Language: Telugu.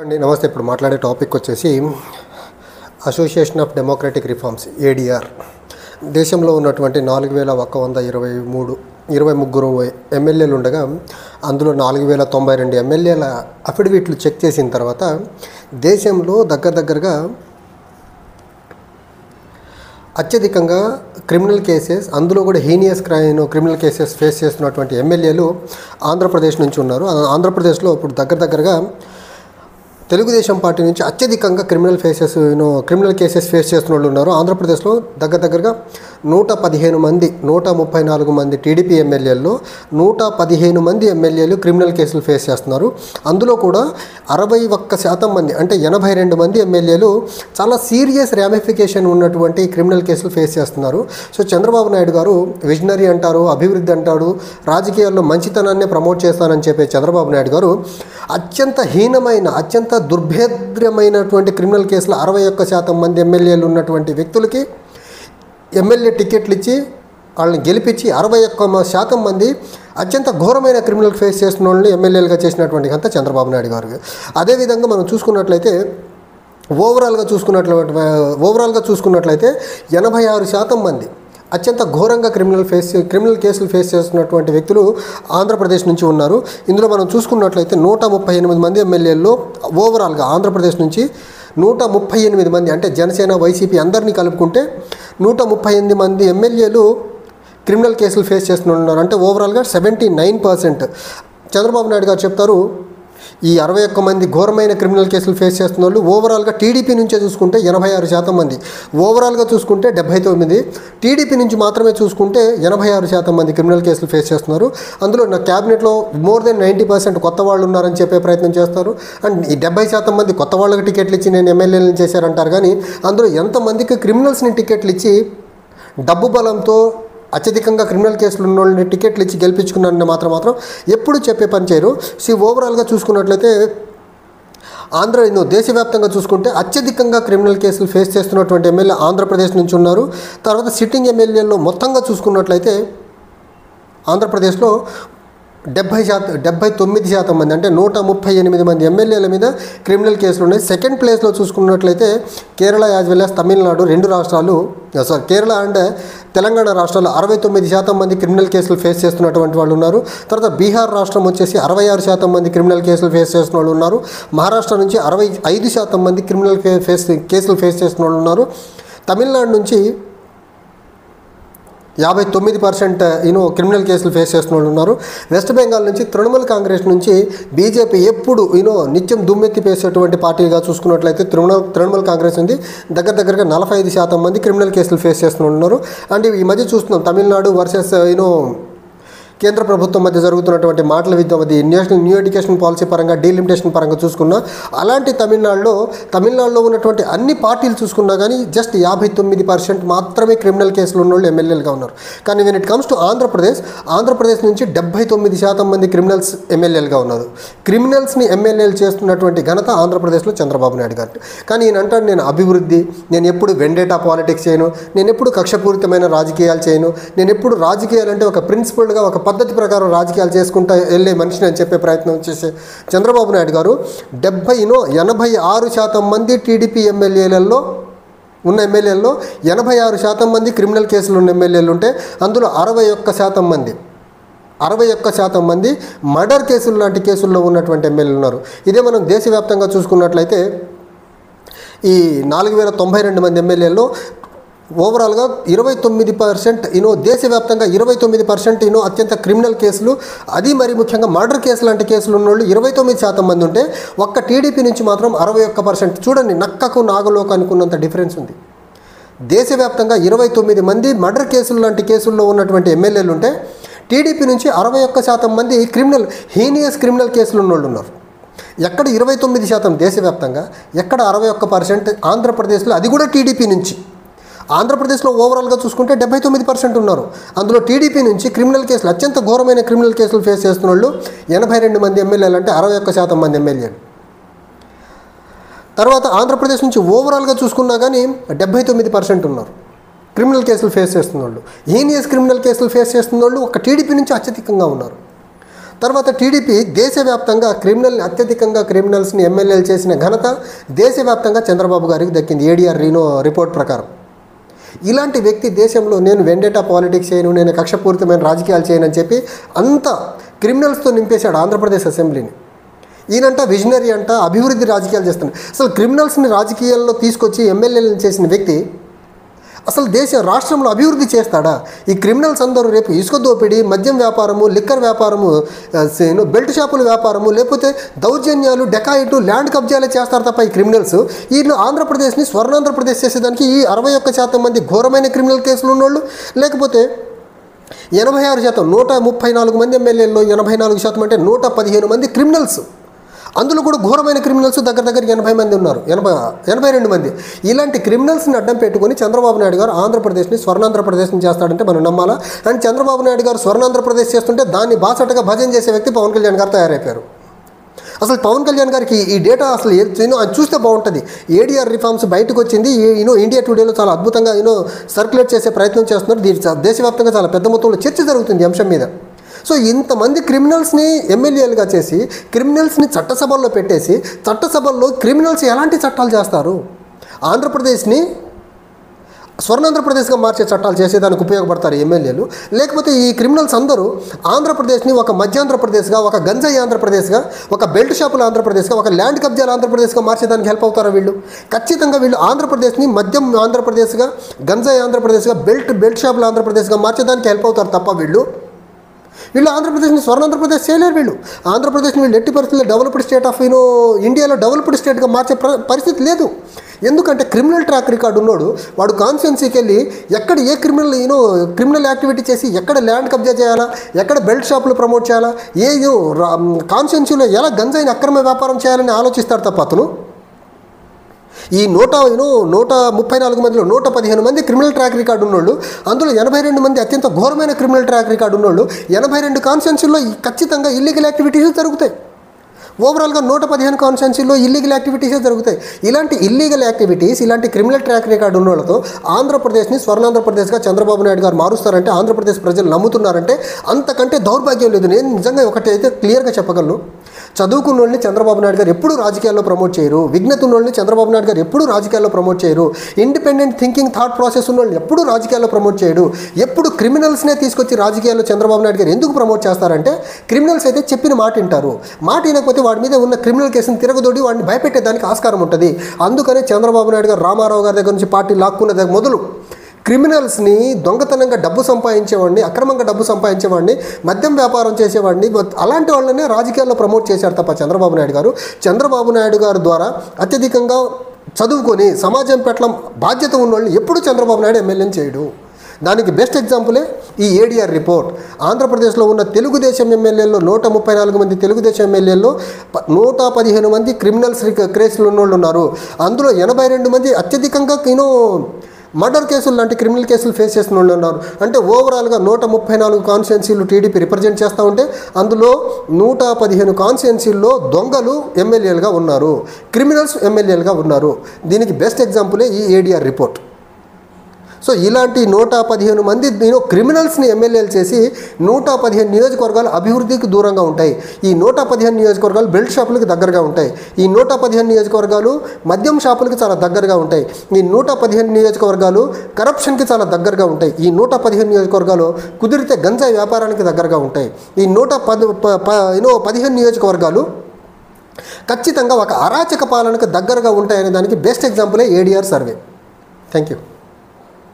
అండి నమస్తే. ఇప్పుడు మాట్లాడే టాపిక్ వచ్చేసి association of democratic reforms ADR. దేశంలో ఉన్నటువంటి 4123 ఎమ్మెల్యేలు ఉండగా అందులో 4092 ఎమ్మెల్యేల అఫిడవిట్లు చెక్ చేసిన తర్వాత దేశంలో దగ్గరగా అత్యధికంగా క్రిమినల్ కేసెస్, అందులో కూడా హీనియస్ క్రిమినల్ కేసెస్ ఫేస్ చేస్తున్నటువంటి ఎమ్మెల్యేలు ఆంధ్రప్రదేశ్ నుంచి ఉన్నారు. ఆంధ్రప్రదేశ్లో ఇప్పుడు దగ్గరగా తెలుగుదేశం పార్టీ నుంచి అత్యధికంగా క్రిమినల్ కేసెస్ ఫేస్ చేస్తున్న వాళ్ళు ఉన్నారు. ఆంధ్రప్రదేశ్లో దగ్గరగా 115 మంది, 134 మంది టీడీపీ ఎమ్మెల్యేల్లో 115 మంది ఎమ్మెల్యేలు క్రిమినల్ కేసులు ఫేస్ చేస్తున్నారు. అందులో కూడా 61% మంది, అంటే 82 మంది ఎమ్మెల్యేలు చాలా సీరియస్ ర్యామిఫికేషన్ ఉన్నటువంటి క్రిమినల్ కేసులు ఫేస్ చేస్తున్నారు. సో చంద్రబాబు నాయుడు గారు విజనరీ అంటారు, అభివృద్ధి అంటాడు, రాజకీయాల్లో మంచితనాన్ని ప్రమోట్ చేస్తానని చెప్పే చంద్రబాబు నాయుడు గారు అత్యంత హీనమైన, అత్యంత దుర్భేద్యమైనటువంటి క్రిమినల్ కేసులు 61% మంది ఎమ్మెల్యేలు ఉన్నటువంటి వ్యక్తులకి ఎమ్మెల్యే టికెట్లు ఇచ్చి వాళ్ళని గెలిపించి 61% మంది అత్యంత ఘోరమైన క్రిమినల్ ఫేస్ చేస్తున్న వాళ్ళని ఎమ్మెల్యేలుగా చేసినటువంటి అంతా చంద్రబాబు నాయుడు గారు. అదేవిధంగా మనం చూసుకున్నట్లయితే ఓవరాల్గా చూసుకున్నట్లయితే 86% మంది అత్యంత ఘోరంగా క్రిమినల్ కేసులు ఫేస్ చేస్తున్నటువంటి వ్యక్తులు ఆంధ్రప్రదేశ్ నుంచి ఉన్నారు. ఇందులో మనం చూసుకున్నట్లయితే 138 మంది ఎమ్మెల్యేల్లో ఓవరాల్గా ఆంధ్రప్రదేశ్ నుంచి 138 మంది, అంటే జనసేన, వైసీపీ అందరినీ కలుపుకుంటే 138 మంది ఎమ్మెల్యేలు క్రిమినల్ కేసులు ఫేస్ చేస్తున్నారు. అంటే ఓవరాల్గా 79%. చంద్రబాబు నాయుడు గారు చెప్తారు, ఈ 61 మంది ఘోరమైన క్రిమినల్ కేసులు ఫేస్ చేస్తున్న వాళ్ళు ఓవరాల్గా టీడీపీ నుంచే చూసుకుంటే 86% మంది, ఓవరాల్గా చూసుకుంటే 79, టీడీపీ నుంచి మాత్రమే చూసుకుంటే 86% మంది క్రిమినల్ కేసులు ఫేస్ చేస్తున్నారు. అందులో నా క్యాబినెట్లో మోర్ దెన్ 90% కొత్త వాళ్ళు ఉన్నారని చెప్పే ప్రయత్నం చేస్తారు. అండ్ ఈ 70% మంది కొత్త వాళ్ళకి టికెట్లు ఇచ్చి నేను ఎమ్మెల్యేలను చేశారంటారు. కానీ అందులో ఎంతమందికి క్రిమినల్స్ని టికెట్లు ఇచ్చి డబ్బు బలంతో అత్యధికంగా క్రిమినల్ కేసులు ఉన్న వాళ్ళని టికెట్లు ఇచ్చి గెలిపించుకున్నారని మాత్రం ఎప్పుడు చెప్పే పని చేయరు. ఓవరాల్గా చూసుకున్నట్లయితే దేశవ్యాప్తంగా చూసుకుంటే అత్యధికంగా క్రిమినల్ కేసులు ఫేస్ చేస్తున్నటువంటి ఎమ్మెల్యే ఆంధ్రప్రదేశ్ నుంచి ఉన్నారు. తర్వాత సిట్టింగ్ ఎమ్మెల్యేల్లో మొత్తంగా చూసుకున్నట్లయితే ఆంధ్రప్రదేశ్లో 79% మంది, అంటే 138 మంది ఎమ్మెల్యేల మీద క్రిమినల్ కేసులు ఉన్నాయి. సెకండ్ ప్లేస్లో చూసుకున్నట్లయితే Kerala as well as Tamil Nadu, Kerala and Telangana రాష్ట్రాల్లో 69% మంది క్రిమినల్ కేసులు ఫేస్ చేస్తున్నటువంటి వాళ్ళు ఉన్నారు. తర్వాత బీహార్ రాష్ట్రం వచ్చేసి 66% మంది క్రిమినల్ కేసులు ఫేస్ చేస్తున్న వాళ్ళు ఉన్నారు. మహారాష్ట్ర నుంచి 65% మంది క్రిమినల్ కేసులు ఫేస్ చేస్తున్న వాళ్ళు ఉన్నారు. తమిళనాడు నుంచి 59% క్రిమినల్ కేసులు ఫేస్ చేస్తున్న వాళ్ళు ఉన్నారు. వెస్ట్ బెంగాల్ నుంచి తృణమూల్ కాంగ్రెస్ నుంచి బీజేపీ ఎప్పుడు నిత్యం దుమ్మెత్తి పేసేటువంటి పార్టీగా చూసుకున్నట్లయితే తృణమూల్ కాంగ్రెస్ ఉంది. దగ్గరగా 45% మంది క్రిమినల్ కేసులు ఫేస్ చేస్తున్న ఉన్నారు. అండ్ ఈ మధ్య చూస్తున్నాం తమిళనాడు వర్సెస్ కేంద్ర ప్రభుత్వం మధ్య జరుగుతున్నటువంటి మాటల యుద్ధం, అది న్యూ ఎడ్యుకేషన్ పాలసీ పరంగా, డీలిమిటేషన్ పరంగా చూసుకున్నా, అలాంటి తమిళనాడులో ఉన్నటువంటి అన్ని పార్టీలు చూసుకున్నా కానీ జస్ట్ 59% మాత్రమే క్రిమినల్ కేసులు ఉన్నోళ్ళు ఎమ్మెల్యేలుగా ఉన్నారు. కానీ when it comes to Andhra Pradesh నుంచి 79% మంది క్రిమినల్స్ ఎమ్మెల్యేలుగా ఉన్నారు. క్రిమినల్స్ని ఎమ్మెల్యేలు చేస్తున్నటువంటి ఘనత ఆంధ్రప్రదేశ్లో చంద్రబాబు నాయుడు గారు. కానీ ఈయన అంటాడు, నేను అభివృద్ధి, నేను ఎప్పుడు వెండేటా పాలిటిక్స్ చేయను, నేను ఎప్పుడు కక్షపూరితమైన రాజకీయాలు చేయను, నేను ఎప్పుడు రాజకీయాలు అంటే ఒక ప్రిన్సిపల్డ్గా, ఒక పద్ధతి ప్రకారం రాజకీయాలు చేసుకుంటూ వెళ్ళే మనిషిని అని చెప్పే ప్రయత్నం చేసే చంద్రబాబు నాయుడు గారు 86% మంది టీడీపీ ఎమ్మెల్యేలలో 86% మంది క్రిమినల్ కేసులు ఉన్న ఎమ్మెల్యేలు ఉంటే అందులో 61% మంది మర్డర్ కేసులు లాంటి కేసుల్లో ఉన్నటువంటి ఎమ్మెల్యేలు ఉన్నారు. ఇదే మనం దేశవ్యాప్తంగా చూసుకున్నట్లయితే ఈ 4092 మంది ఎమ్మెల్యేల్లో ఓవరాల్గా 29%, దేశవ్యాప్తంగా 29% అత్యంత క్రిమినల్ కేసులు, అది మరి ముఖ్యంగా మర్డర్ కేసు లాంటి కేసులు ఉన్నోళ్ళు 29% మంది ఉంటే ఒక్క టీడీపీ నుంచి మాత్రం 61%. చూడండి, నక్కకు నాగలోకి అనుకున్నంత డిఫరెన్స్ ఉంది. దేశవ్యాప్తంగా 29 మంది మర్డర్ కేసులు లాంటి కేసుల్లో ఉన్నటువంటి ఎమ్మెల్యేలు ఉంటే టీడీపీ నుంచి 61% మంది హీనియస్ క్రిమినల్ కేసులు ఉన్నోళ్ళు ఉన్నారు. ఎక్కడ 29% దేశవ్యాప్తంగా, ఎక్కడ 61% ఆంధ్రప్రదేశ్లో, అది కూడా టీడీపీ నుంచి. ఆంధ్రప్రదేశ్లో ఓవరాల్గా చూసుకుంటే 79% ఉన్నారు. అందులో టీడీపీ నుంచి క్రిమినల్ కేసులు, అత్యంత ఘోరమైన క్రిమినల్ కేసులు ఫేస్ చేస్తున్న వాళ్ళు 82 మంది ఎమ్మెల్యేలు, అంటే 61% మంది ఎమ్మెల్యేలు. తర్వాత ఆంధ్రప్రదేశ్ నుంచి ఓవరాల్గా చూసుకున్నా కానీ 79% ఉన్నారు క్రిమినల్ కేసులు ఫేస్ చేస్తున్న వాళ్ళు. హీనియస్ క్రిమినల్ కేసులు ఫేస్ చేస్తున్న వాళ్ళు ఒక టీడీపీ నుంచి అత్యధికంగా ఉన్నారు. తర్వాత టీడీపీ దేశవ్యాప్తంగా అత్యధికంగా క్రిమినల్స్ని ఎమ్మెల్యేలు చేసిన ఘనత దేశవ్యాప్తంగా చంద్రబాబు గారికి దక్కింది ఏడీఆర్ రీనో రిపోర్ట్ ప్రకారం. ఇలాంటి వ్యక్తి దేశంలో నేను వెండేటా పాలిటిక్స్ చేయను, నేను కక్షపూరితమైన రాజకీయాలు చేయను అని చెప్పి అంత క్రిమినల్స్తో నింపేశాడు ఆంధ్రప్రదేశ్ అసెంబ్లీని. ఈయనంట విజనరీ అంట, అభివృద్ధి రాజకీయాలు చేస్తున్నాడు. అసలు క్రిమినల్స్ని రాజకీయాల్లో తీసుకొచ్చి ఎమ్మెల్యేలను చేసిన వ్యక్తి అసలు రాష్ట్రంలో అభివృద్ధి చేస్తాడా? ఈ క్రిమినల్స్ అందరూ రేపు ఇసుక దోపిడీ, మద్యం వ్యాపారము, లిక్కర్ వ్యాపారము, బెల్ట్ షాపుల వ్యాపారము, లేకపోతే దౌర్జన్యాలు, డెకాయిటు, ల్యాండ్ కబ్జాలే చేస్తారు తప్ప ఈ క్రిమినల్స్ వీళ్ళు ఆంధ్రప్రదేశ్ని స్వర్ణాంధ్రప్రదేశ్ చేసేదానికి ఈ 61% మంది ఘోరమైన క్రిమినల్ కేసులు ఉన్నోళ్ళు, లేకపోతే 86%, 134 మంది ఎమ్మెల్యేల్లో 84% అంటే 115 మంది క్రిమినల్స్. అందులో కూడా ఘోరమైన క్రిమినల్స్ దగ్గర 80 మంది ఉన్నారు, 82 మంది. ఇలాంటి క్రిమినల్స్ని అడ్డం పెట్టుకొని చంద్రబాబు నాయుడు గారు ఆంధ్రప్రదేశ్ని స్వర్ణాంధ్రప్రదేశ్ని చేస్తాడంటే మనం నమ్మాలా? అండ్ చంద్రబాబు నాయుడు గారు స్వర్ణాంధ్రప్రదేశ్ చేస్తుంటే దాన్ని బాసటగా భజన చేసే వ్యక్తి పవన్ కళ్యాణ్ గారు తయారైపోయారు. అసలు పవన్ కళ్యాణ్ గారికి ఈ డేటా అసలు అది చూస్తే బాగుంటుంది. ఏడీఆర్ రిఫార్మ్స్ బయటకు వచ్చింది, ఇండియా టుడేలో చాలా అద్భుతంగా సర్క్యులేట్ చేసే ప్రయత్నం చేస్తున్నారు. దీని దేశవ్యాప్తంగా చాలా పెద్ద మొత్తంలో చర్చ జరుగుతుంది అంశం మీద. సో ఇంతమంది క్రిమినల్స్ని ఎమ్మెల్యేలుగా చేసి క్రిమినల్స్ని చట్టసభల్లో పెట్టేసి చట్టసభల్లో క్రిమినల్స్ ఎలాంటి చట్టాలు చేస్తారు? ఆంధ్రప్రదేశ్ని స్వర్ణాంధ్రప్రదేశ్గా మార్చే చట్టాలు చేసేదానికి ఉపయోగపడతారు ఎమ్మెల్యేలు, లేకపోతే ఈ క్రిమినల్స్ అందరూ ఆంధ్రప్రదేశ్ని ఒక మధ్యాంధ్రప్రదేశ్గా, ఒక గంజాయి ఆంధ్రప్రదేశ్గా, ఒక బెల్ట్ షాపుల ఆంధ్రప్రదేశ్గా, ఒక ల్యాండ్ కబ్జాల ఆంధ్రప్రదేశ్గా మార్చేదానికి హెల్ప్ అవుతారా వీళ్ళు? ఖచ్చితంగా వీళ్ళు ఆంధ్రప్రదేశ్ని మద్యం ఆంధ్రప్రదేశ్గా, గంజాయి ఆంధ్రప్రదేశ్గా, బెల్ట్ షాపుల ఆంధ్రప్రదేశ్గా మార్చేదానికి హెల్ప్ అవుతారు తప్ప వీళ్ళు ఆంధ్రప్రదేశ్ని స్వర్ణాంధ్రప్రదేశ్ చేయలేరు. ఆంధ్రప్రదేశ్ని వీళ్ళు ఎట్టి పరిస్థితుల్లో డెవలప్డ్ స్టేట్ ఆఫ్ ఇండియాలో డెవలప్డ్ స్టేట్గా మార్చే పరిస్థితి లేదు. ఎందుకంటే క్రిమినల్ ట్రాక్ రికార్డు ఉన్నాడు, వాడు కాన్స్టిట్యున్సీకి వెళ్ళి ఎక్కడ ఏ క్రిమినల్ యాక్టివిటీ చేసి ఎక్కడ ల్యాండ్ కబ్జా చేయాలా, ఎక్కడ బెల్ట్ షాపులు ప్రమోట్ చేయాలా, కాన్స్టిట్యున్సీలో ఎలా గంజాయిని అక్రమ వ్యాపారం చేయాలని ఆలోచిస్తాడు తప్ప అతను ఈ 134 మందిలో 115 మంది క్రిమినల్ ట్రాక్ రికార్డు ఉన్నోళ్ళు, అందులో 82 మంది అత్యంత ఘోరమైన క్రిమినల్ ట్రాక్ రికార్డు ఉన్నోళ్ళు. 82 కాన్స్టిట్యున్సీల్లో ఖచ్చితంగా ఇల్లీగల్ యాక్టివిటీస్ జరుగుతాయి. ఓవరాల్గా 115 కాన్స్టిట్యున్సీల్లో ఇల్లీగల్ యాక్టివిటీసే జరుగుతాయి. ఇలాంటి ఇల్లీగల్ యాక్టివిటీస్, ఇలాంటి క్రిమినల్ ట్రాక్ రికార్డు ఉన్న వాళ్ళతో ఆంధ్రప్రదేశ్ని స్వర్ణాంధ్రప్రదేశ్గా చంద్రబాబు నాయుడు గారు మారుస్తారంటే ఆంధ్రప్రదేశ్ ప్రజలు నమ్ముతున్నారంటే అంతకంటే దౌర్భాగ్యం లేదు. నేను నిజంగా ఒకటి అయితే క్లియర్గా చెప్పగలను, చదువుకున్న వాళ్ళని చంద్రబాబు నాయుడు గారు ఎప్పుడూ రాజకీయాల్లో ప్రమోట్ చేయరు, విజ్ఞత ఉన్న వాళ్ళని చంద్రబాబు నాయుడు గారు ఎప్పుడూ రాజకీయాల్లో ప్రమోట్ చేయరు, ఇండిపెండెంట్ థింకింగ్ థాట్ ప్రాసెస్ ఉన్న వాళ్ళని ఎప్పుడూ రాజకీయాల్లో ప్రమోట్ చేయడు. ఎప్పుడు క్రిమినల్స్నే తీసుకొచ్చి రాజకీయాల్లో చంద్రబాబు నాయుడు గారు ఎందుకు ప్రమోట్ చేస్తారంటే క్రిమినల్స్ అయితే చెప్పిన మాట వింటారు, మాట వినకపోతే వాడి మీద ఉన్న క్రిమినల్ కేసును తిరగదోడి వాడిని భయపెట్టేదానికి ఆస్కారం ఉంటుంది. అందుకనే చంద్రబాబు నాయుడు గారు రామారావు గారి దగ్గర నుంచి పార్టీ లాక్కున్న మొదలు క్రిమినల్స్ని, దొంగతనంగా డబ్బు సంపాదించేవాడిని, అక్రమంగా డబ్బు సంపాదించేవాడిని, మద్యం వ్యాపారం చేసేవాడిని, అలాంటి వాళ్ళనే రాజకీయాల్లో ప్రమోట్ చేశారు తప్ప చంద్రబాబు నాయుడు గారు ద్వారా అత్యధికంగా చదువుకొని సమాజం పట్ల బాధ్యత ఉన్న వాళ్ళని ఎప్పుడు చంద్రబాబు నాయుడు ఎమ్మెల్యేని చేయడు. దానికి బెస్ట్ ఎగ్జాంపులే ఈ ఏడీఆర్ రిపోర్ట్. ఆంధ్రప్రదేశ్లో ఉన్న తెలుగుదేశం ఎమ్మెల్యేల్లో 134 మంది తెలుగుదేశం ఎమ్మెల్యేల్లో 115 మంది క్రిమినల్స్ కేసులు ఉన్నోళ్ళు ఉన్నారు. అందులో 82 మంది అత్యధికంగా మర్డర్ కేసులు లాంటి క్రిమినల్ కేసులు ఫేస్ చేసిన వాళ్ళు ఉన్నారు. అంటే ఓవరాల్గా 134 కాన్స్టిట్యున్సీలు టీడీపీ రిప్రజెంట్ చేస్తూ ఉంటే అందులో 115 కాన్స్టిట్యున్సీల్లో దొంగలు ఎమ్మెల్యేలుగా ఉన్నారు, క్రిమినల్స్ ఎమ్మెల్యేలుగా ఉన్నారు. దీనికి బెస్ట్ ఎగ్జాంపులే ఈ ఏడీఆర్ రిపోర్ట్. సో ఇలాంటి 115 మంది క్రిమినల్స్ని ఎమ్మెల్యేలు చేసి 115 నియోజకవర్గాలు అభివృద్ధికి దూరంగా ఉంటాయి. ఈ 115 నియోజకవర్గాలు బెల్ట్ షాపులకు దగ్గరగా ఉంటాయి. ఈ 115 నియోజకవర్గాలు మద్యం షాపులకు చాలా దగ్గరగా ఉంటాయి. ఈ 115 నియోజకవర్గాలు కరప్షన్కి చాలా దగ్గరగా ఉంటాయి. ఈ 115 నియోజకవర్గాలు కుదిరితే గంజాయి వ్యాపారానికి దగ్గరగా ఉంటాయి. ఈ 115 నియోజకవర్గాలు ఖచ్చితంగా ఒక అరాచక పాలనకు దగ్గరగా ఉంటాయనే దానికి బెస్ట్ ఎగ్జాంపులే ఏడీఆర్ సర్వే. Thank you.